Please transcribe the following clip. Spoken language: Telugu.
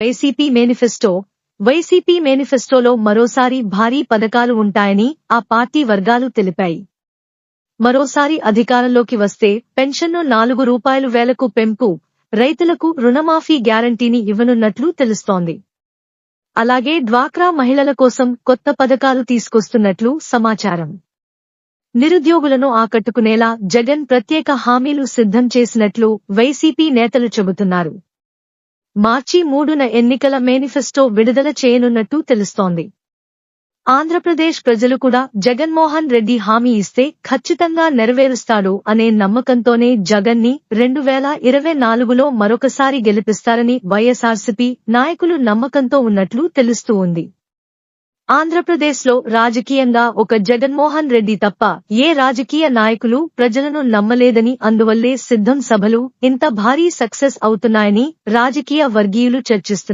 వైసీపీ మేనిఫెస్టోలో మరోసారి భారీ పథకాలు ఉంటాయని ఆ పార్టీ వర్గాలు తెలిపాయి. మరోసారి అధికారంలోకి వస్తే పెన్షన్ను రూ. 4,000కు పెంపు, రైతులకు రుణమాఫీ గ్యారంటీని ఇవ్వనున్నట్లు తెలుస్తోంది. అలాగే డ్వాక్రా మహిళల కోసం కొత్త పథకాలు తీసుకొస్తున్నట్లు సమాచారం. నిరుద్యోగులను ఆకట్టుకునేలా జగన్ ప్రత్యేక హామీలు సిద్ధం చేసినట్లు వైసీపీ నేతలు చెబుతున్నారు. మార్చి 3న ఎన్నికల మేనిఫెస్టో విడుదల చేయనున్నట్టు తెలుస్తోంది. ఆంధ్రప్రదేశ్ ప్రజలు కూడా జగన్మోహన్ రెడ్డి హామీ ఇస్తే ఖచ్చితంగా నెరవేరుస్తాడు అనే నమ్మకంతోనే జగన్ని 2024లో మరొకసారి గెలిపిస్తారని వైఎస్ఆర్సీపీ నాయకులు నమ్మకంతో ఉన్నట్లు తెలుస్తూ ఉంది. ఆంధ్రప్రదేశ్లో రాజకీయంగా ఒక జగన్మోహన్ రెడ్డి తప్ప ఏ రాజకీయ నాయకులు ప్రజలను నమ్మలేదని, అందువల్లే సిద్ధం సభలు ఇంత భారీ సక్సెస్ అవుతున్నాయని రాజకీయ వర్గీయులు చర్చిస్తున్నారు.